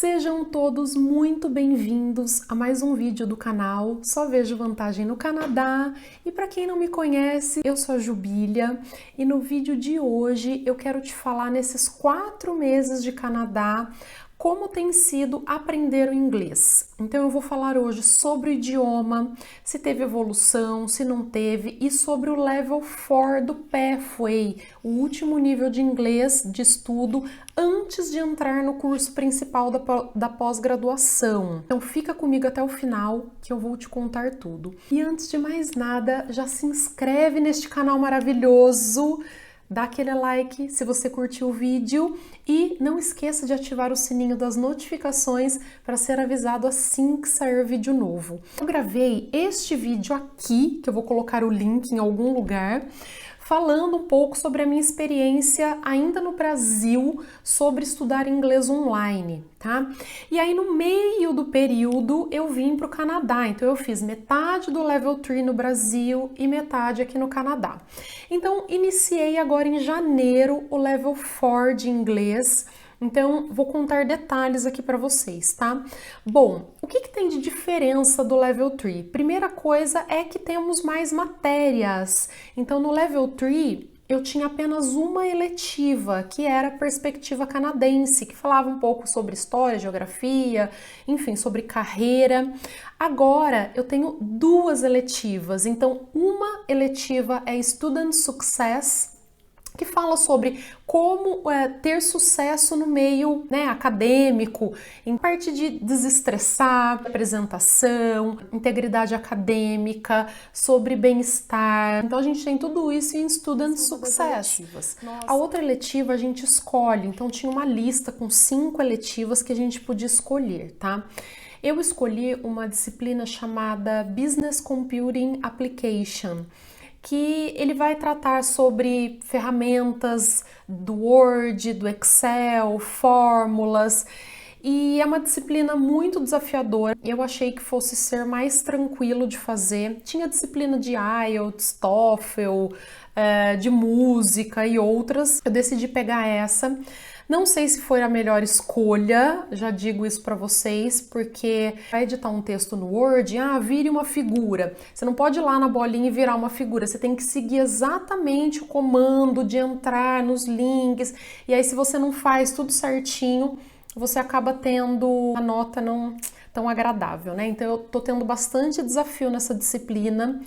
Sejam todos muito bem-vindos a mais um vídeo do canal Só Vejo Vantagem no Canadá. E para quem não me conhece, eu sou a Jubília e no vídeo de hoje eu quero te falar nesses 4 meses de Canadá como tem sido aprender o inglês. Então eu vou falar hoje sobre o idioma, se teve evolução, se não teve, e sobre o Level 4 do Pathway, o último nível de inglês de estudo antes de entrar no curso principal da pós-graduação. Então fica comigo até o final que eu vou te contar tudo. E antes de mais nada, já se inscreve neste canal maravilhoso, dá aquele like se você curtiu o vídeo e não esqueça de ativar o sininho das notificações para ser avisado assim que sair vídeo novo. Eu gravei este vídeo aqui, que eu vou colocar o link em algum lugar, falando um pouco sobre a minha experiência ainda no Brasil sobre estudar inglês online, tá? E aí no meio do período eu vim para o Canadá, então eu fiz metade do Level 3 no Brasil e metade aqui no Canadá. Então iniciei agora em janeiro o Level 4 de inglês. Então, vou contar detalhes aqui para vocês, tá? Bom, o que tem de diferença do Level 3? Primeira coisa é que temos mais matérias. Então, no Level 3, eu tinha apenas uma eletiva, que era a perspectiva canadense, que falava um pouco sobre história, geografia, enfim, sobre carreira. Agora, eu tenho 2 eletivas. Então, uma eletiva é Student Success, que fala sobre como ter sucesso no meio, né, acadêmico, em parte de desestressar, apresentação, integridade acadêmica, sobre bem-estar. Então a gente tem tudo isso em Student Success. A outra eletiva a gente escolhe, então tinha uma lista com 5 eletivas que a gente podia escolher, tá? Eu escolhi uma disciplina chamada Business Computing Application, que ele vai tratar sobre ferramentas do Word, do Excel, fórmulas, e é uma disciplina muito desafiadora. Eu achei que fosse ser mais tranquilo de fazer. Tinha disciplina de IELTS, TOEFL, de música e outras. Eu decidi pegar essa. Não sei se foi a melhor escolha, já digo isso para vocês, porque vai editar um texto no Word, vire uma figura. Você não pode ir lá na bolinha e virar uma figura, você tem que seguir exatamente o comando de entrar nos links, e aí se você não faz tudo certinho, você acaba tendo a nota não tão agradável, né? Então eu tô tendo bastante desafio nessa disciplina.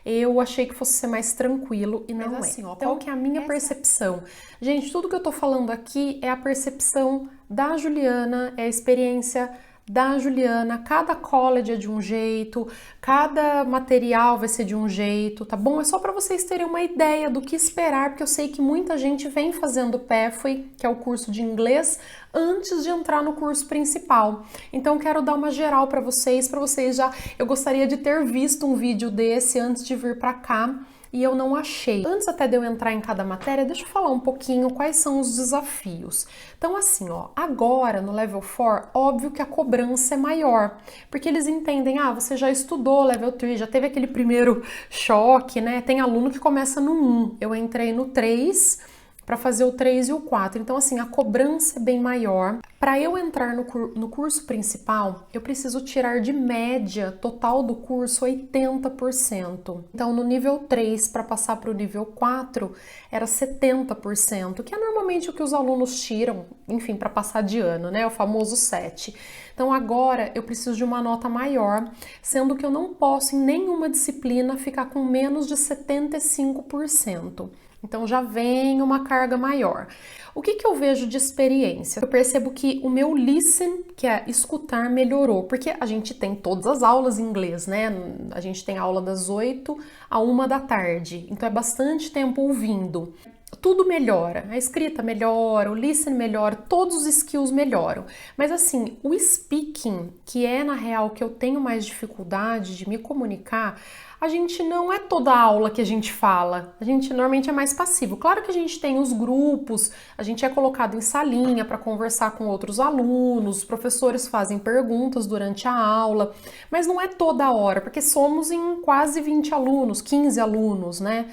Eu achei que fosse ser mais tranquilo e não é. Assim, ó, então, qual que é a minha percepção? Gente, tudo que eu tô falando aqui é a percepção da Juliana, é a experiência da Juliana. Cada college é de um jeito, cada material vai ser de um jeito, tá bom? É só para vocês terem uma ideia do que esperar, porque eu sei que muita gente vem fazendo o Pathway, que é o curso de inglês, antes de entrar no curso principal. Então quero dar uma geral para vocês já. Eu gostaria de ter visto um vídeo desse antes de vir para cá, e eu não achei. Antes até de eu entrar em cada matéria, deixa eu falar um pouquinho quais são os desafios. Então assim, ó, agora no Level 4, óbvio que a cobrança é maior, porque eles entendem, você já estudou Level 3, já teve aquele primeiro choque, né? Tem aluno que começa no 1, eu entrei no 3, para fazer o 3 e o 4. Então, assim, a cobrança é bem maior. Para eu entrar no curso principal, eu preciso tirar de média total do curso 80%. Então, no nível 3, para passar para o nível 4, era 70%, que é normalmente o que os alunos tiram, enfim, para passar de ano, né? O famoso 7. Então, agora eu preciso de uma nota maior, sendo que eu não posso, em nenhuma disciplina, ficar com menos de 75%. Então já vem uma carga maior. O que eu vejo de experiência? Eu percebo que o meu listen, que é escutar, melhorou, porque a gente tem todas as aulas em inglês, né? A gente tem aula das 8 à 1 da tarde, então é bastante tempo ouvindo. Tudo melhora, a escrita melhora, o listen melhora, todos os skills melhoram. Mas assim, o speaking, que é na real que eu tenho mais dificuldade de me comunicar, a gente não é toda aula que a gente fala, a gente normalmente é mais passivo. Claro que a gente tem os grupos, a gente é colocado em salinha para conversar com outros alunos, os professores fazem perguntas durante a aula, mas não é toda hora, porque somos em quase 20 alunos, 15 alunos, né?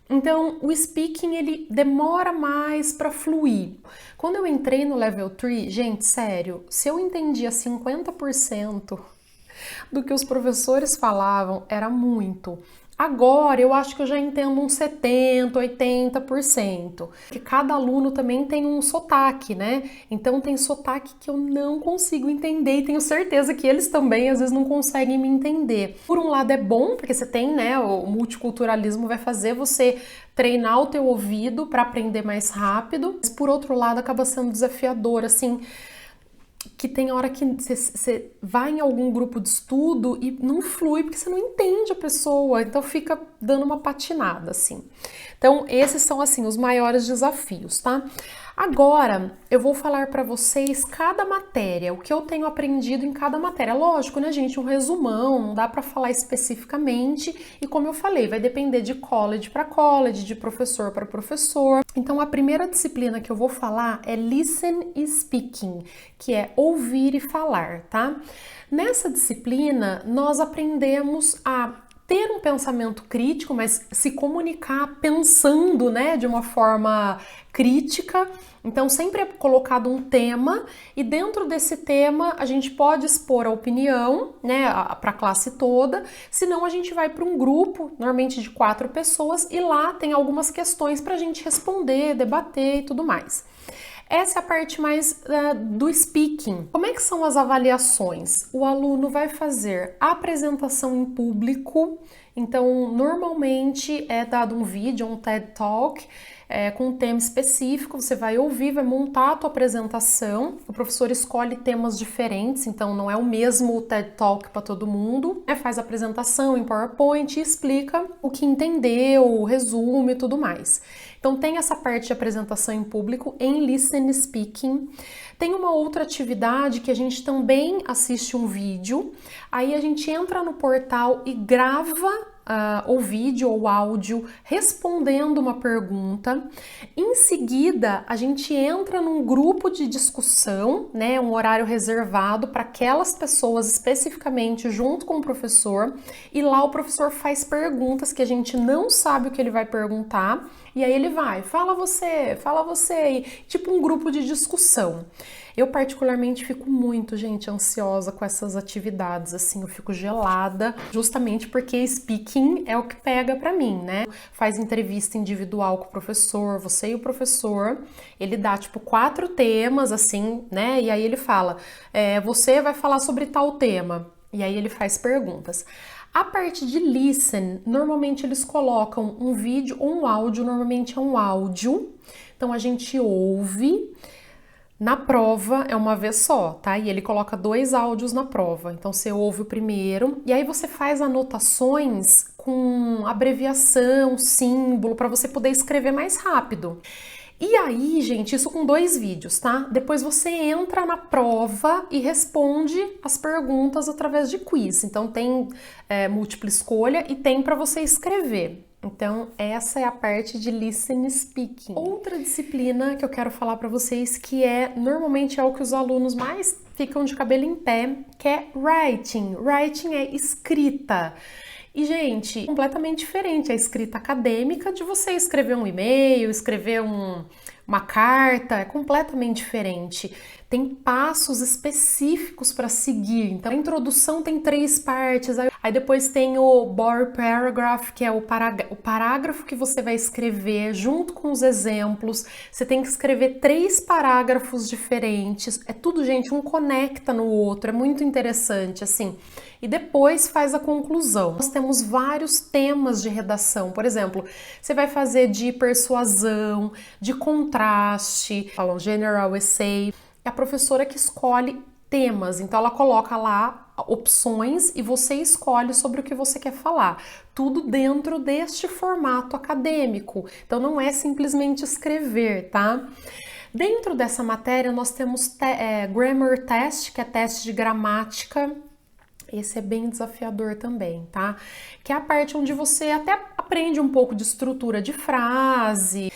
Então, o speaking, ele demora mais para fluir. Quando eu entrei no Level 3, gente, sério, se eu entendia 50% do que os professores falavam, era muito. Agora eu acho que eu já entendo uns 70%, 80%. Porque cada aluno também tem um sotaque, né? Então tem sotaque que eu não consigo entender e tenho certeza que eles também às vezes não conseguem me entender. Por um lado é bom, porque você tem, né, o multiculturalismo vai fazer você treinar o teu ouvido para aprender mais rápido. Mas por outro lado acaba sendo desafiador, assim, que tem hora que você vai em algum grupo de estudo e não flui porque você não entende a pessoa, então fica dando uma patinada, assim. Então, esses são, assim, os maiores desafios, tá? Agora, eu vou falar para vocês cada matéria, o que eu tenho aprendido em cada matéria. Lógico, né, gente, um resumão, não dá para falar especificamente, e como eu falei, vai depender de college para college, de professor para professor. Então, a primeira disciplina que eu vou falar é Listen e Speaking, que é ouvir e falar, tá? Nessa disciplina, nós aprendemos a ter um pensamento crítico, mas se comunicar pensando, né, de uma forma crítica. Então, sempre é colocado um tema e dentro desse tema a gente pode expor a opinião, né, para a classe toda, senão a gente vai para um grupo, normalmente de 4 pessoas, e lá tem algumas questões para a gente responder, debater e tudo mais. Essa é a parte mais do speaking. Como é que são as avaliações? O aluno vai fazer a apresentação em público, então normalmente é dado um vídeo, um TED Talk, com um tema específico, você vai ouvir, vai montar a tua apresentação, o professor escolhe temas diferentes, então não é o mesmo TED Talk para todo mundo, né? Faz a apresentação em PowerPoint e explica o que entendeu, resume e tudo mais. Então tem essa parte de apresentação em público em Listen Speaking. Tem uma outra atividade que a gente também assiste um vídeo, aí a gente entra no portal e grava ou vídeo ou áudio respondendo uma pergunta. Em seguida, a gente entra num grupo de discussão, né, um horário reservado para aquelas pessoas especificamente junto com o professor, e lá o professor faz perguntas que a gente não sabe o que ele vai perguntar, e aí ele vai, fala você, e tipo um grupo de discussão. Eu particularmente fico muito, gente, ansiosa com essas atividades, assim, eu fico gelada, justamente porque speaking é o que pega pra mim, né? Faz entrevista individual com o professor, você e o professor, ele dá, tipo, 4 temas, assim, né? E aí ele fala, você vai falar sobre tal tema, e aí ele faz perguntas. A parte de listen, normalmente eles colocam um vídeo ou um áudio, normalmente é um áudio, então a gente ouve. Na prova é uma vez só, tá? E ele coloca 2 áudios na prova. Então você ouve o primeiro e aí você faz anotações com abreviação, símbolo, para você poder escrever mais rápido. E aí, gente, isso com 2 vídeos, tá? Depois você entra na prova e responde as perguntas através de quiz. Então tem múltipla escolha e tem para você escrever. Então, essa é a parte de Listen Speaking. Outra disciplina que eu quero falar para vocês, que normalmente é o que os alunos mais ficam de cabelo em pé, que é Writing. Writing é escrita. E, gente, completamente diferente a escrita acadêmica de você escrever um e-mail, escrever uma carta, é completamente diferente. Tem passos específicos para seguir. Então, a introdução tem 3 partes, aí depois tem o body paragraph, que é o parágrafo que você vai escrever junto com os exemplos. Você tem que escrever 3 parágrafos diferentes. É tudo, gente, um conecta no outro, é muito interessante, assim. E depois faz a conclusão. Nós temos vários temas de redação. Por exemplo, você vai fazer de persuasão, de contraste, falam general essay. É a professora que escolhe temas, então ela coloca lá opções e você escolhe sobre o que você quer falar. Tudo dentro deste formato acadêmico. Então não é simplesmente escrever, tá? Dentro dessa matéria nós temos grammar test, que é teste de gramática. Esse é bem desafiador também, tá? Que é a parte onde você até aprende um pouco de estrutura de frase.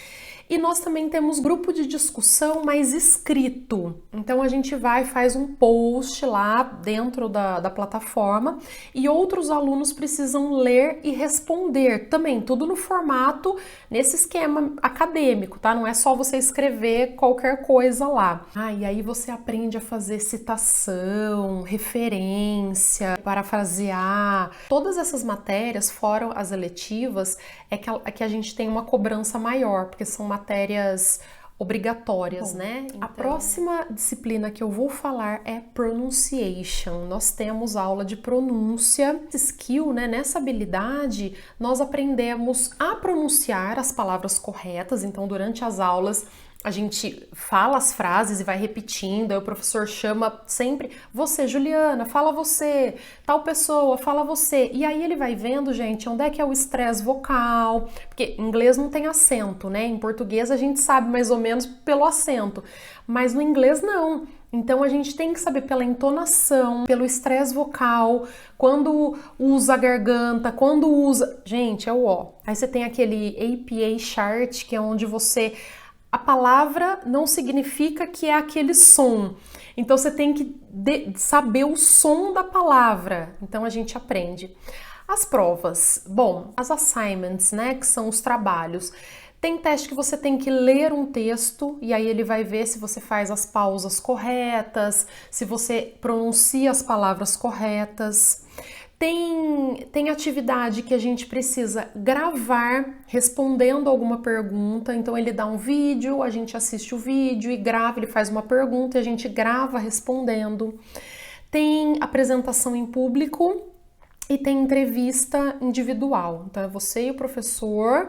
E nós também temos grupo de discussão mais escrito. Então a gente vai e faz um post lá dentro da plataforma e outros alunos precisam ler e responder. Também tudo no formato, nesse esquema acadêmico, tá? Não é só você escrever qualquer coisa lá. E aí você aprende a fazer citação, referência, parafrasear. Todas essas matérias, fora as eletivas, é que a gente tem uma cobrança maior, porque são matérias obrigatórias, né? Então, a próxima disciplina que eu vou falar é Pronunciation. Nós temos aula de pronúncia. Skill, né? Nessa habilidade, nós aprendemos a pronunciar as palavras corretas. Então, durante as aulas, a gente fala as frases e vai repetindo, aí o professor chama sempre, você, Juliana, fala você, tal pessoa, fala você. E aí ele vai vendo, gente, onde é que é o estresse vocal, porque em inglês não tem acento, né? Em português a gente sabe mais ou menos pelo acento, mas no inglês não. Então a gente tem que saber pela entonação, pelo estresse vocal, quando usa a garganta, quando usa... Gente, é o ó. Aí você tem aquele APA chart, que é onde você... A palavra não significa que é aquele som. Então você tem que saber o som da palavra. Então a gente aprende. As provas, bom, as assignments, né, que são os trabalhos. Tem teste que você tem que ler um texto e aí ele vai ver se você faz as pausas corretas, se você pronuncia as palavras corretas. Tem atividade que a gente precisa gravar respondendo alguma pergunta, então ele dá um vídeo, a gente assiste o vídeo e grava, ele faz uma pergunta e a gente grava respondendo. Tem apresentação em público e tem entrevista individual, então é você e o professor.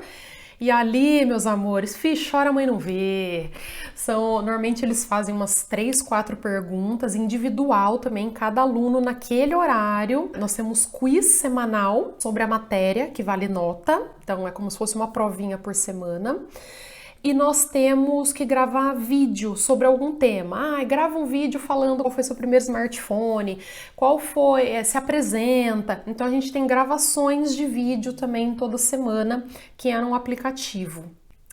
E ali, meus amores, chora a mãe não vê. Normalmente eles fazem umas 3, 4 perguntas, individual também, cada aluno naquele horário. Nós temos quiz semanal sobre a matéria, que vale nota, então é como se fosse uma provinha por semana. E nós temos que gravar vídeo sobre algum tema. Grava um vídeo falando qual foi seu primeiro smartphone, qual foi, se apresenta. Então a gente tem gravações de vídeo também toda semana, que é um aplicativo.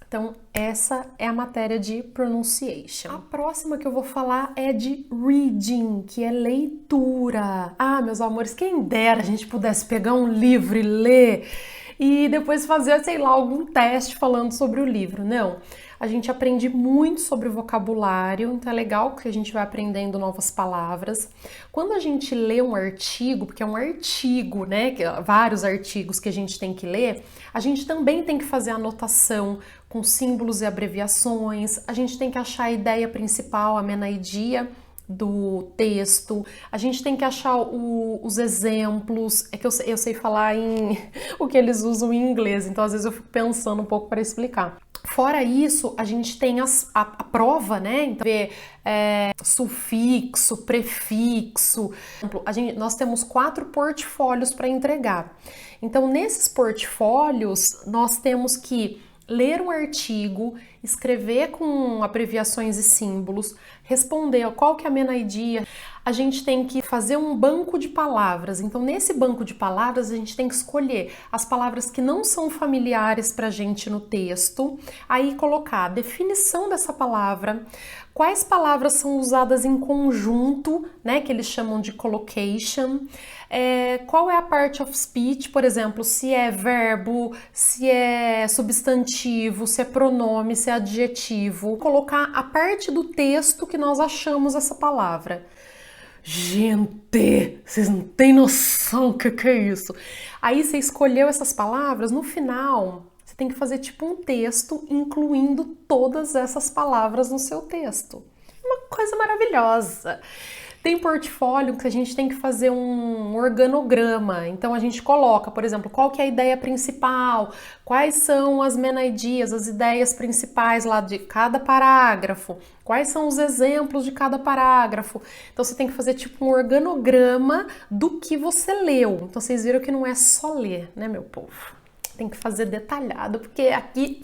Então essa é a matéria de Pronunciation. A próxima que eu vou falar é de Reading, que é leitura. Meus amores, quem dera a gente pudesse pegar um livro e ler e depois fazer, sei lá, algum teste falando sobre o livro. Não, a gente aprende muito sobre o vocabulário, então é legal que a gente vai aprendendo novas palavras. Quando a gente lê um artigo, porque é um artigo, né, vários artigos que a gente tem que ler, a gente também tem que fazer anotação com símbolos e abreviações, a gente tem que achar a ideia principal, a main idea do texto, a gente tem que achar os exemplos, é que eu sei falar o que eles usam em inglês, então às vezes eu fico pensando um pouco para explicar. Fora isso, a gente tem a prova, né? Então, sufixo, prefixo. Nós temos 4 portfólios para entregar. Então, nesses portfólios, nós temos que ler um artigo, escrever com abreviações e símbolos, responder qual que é a main idea. A gente tem que fazer um banco de palavras. Então, nesse banco de palavras, a gente tem que escolher as palavras que não são familiares para a gente no texto, aí colocar a definição dessa palavra, quais palavras são usadas em conjunto, né, que eles chamam de collocation, qual é a part of speech, por exemplo, se é verbo, se é substantivo, se é pronome, se é adjetivo, colocar a parte do texto que nós achamos essa palavra. Gente, vocês não têm noção do que é isso. Aí você escolheu essas palavras, no final você tem que fazer tipo um texto incluindo todas essas palavras no seu texto. Uma coisa maravilhosa. Tem portfólio que a gente tem que fazer um organograma, então a gente coloca, por exemplo, qual que é a ideia principal, quais são as main ideas, as ideias principais lá de cada parágrafo, quais são os exemplos de cada parágrafo. Então você tem que fazer tipo um organograma do que você leu. Então vocês viram que não é só ler, né, meu povo? Tem que fazer detalhado, porque aqui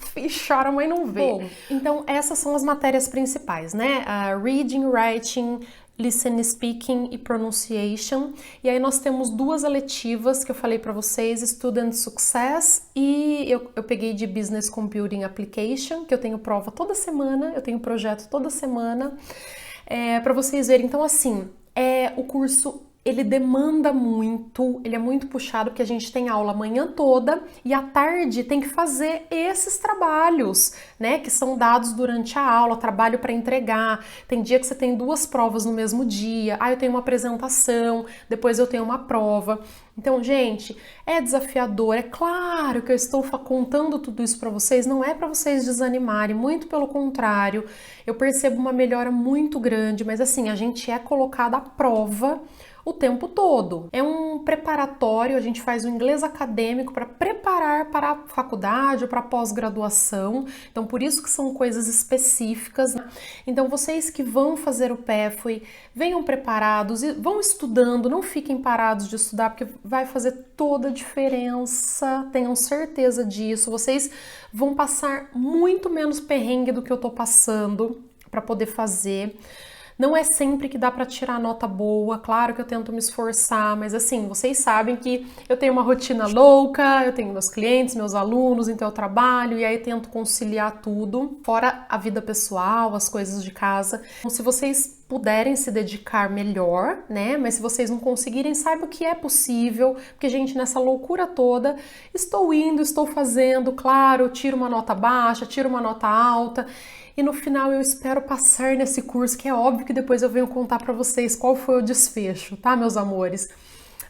chora, mas não vê. Bom, então essas são as matérias principais, né? Reading, Writing, Listening, Speaking e Pronunciation. E aí nós temos duas eletivas que eu falei para vocês, Student Success e eu peguei de Business Computing Application, que eu tenho prova toda semana, eu tenho projeto toda semana, para vocês verem. Então assim, o curso ele demanda muito, ele é muito puxado porque a gente tem aula a manhã toda e à tarde tem que fazer esses trabalhos, né, que são dados durante a aula, trabalho para entregar. Tem dia que você tem duas provas no mesmo dia, eu tenho uma apresentação, depois eu tenho uma prova. Então, gente, é desafiador. É claro que eu estou contando tudo isso para vocês, não é para vocês desanimarem, muito pelo contrário. Eu percebo uma melhora muito grande, mas assim, a gente é colocado à prova o tempo todo. É um preparatório, a gente faz o inglês acadêmico para preparar para a faculdade ou para a pós-graduação. Então, por isso que são coisas específicas. Então, vocês que vão fazer o PEFWE, venham preparados e vão estudando, não fiquem parados de estudar, porque vai fazer toda a diferença, tenham certeza disso. Vocês vão passar muito menos perrengue do que eu tô passando para poder fazer. Não é sempre que dá para tirar nota boa, claro que eu tento me esforçar, mas assim, vocês sabem que eu tenho uma rotina louca, eu tenho meus clientes, meus alunos, então eu trabalho e aí tento conciliar tudo, fora a vida pessoal, as coisas de casa. Então, se vocês puderem se dedicar melhor, né? Mas se vocês não conseguirem, saiba que é possível, porque, gente, nessa loucura toda, estou indo, estou fazendo, claro, tiro uma nota baixa, tiro uma nota alta, e no final eu espero passar nesse curso, que é óbvio que depois eu venho contar para vocês qual foi o desfecho, tá, meus amores?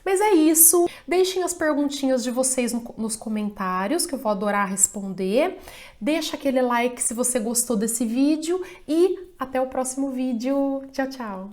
Mas é isso, deixem as perguntinhas de vocês nos comentários, que eu vou adorar responder. Deixa aquele like se você gostou desse vídeo e até o próximo vídeo. Tchau, tchau!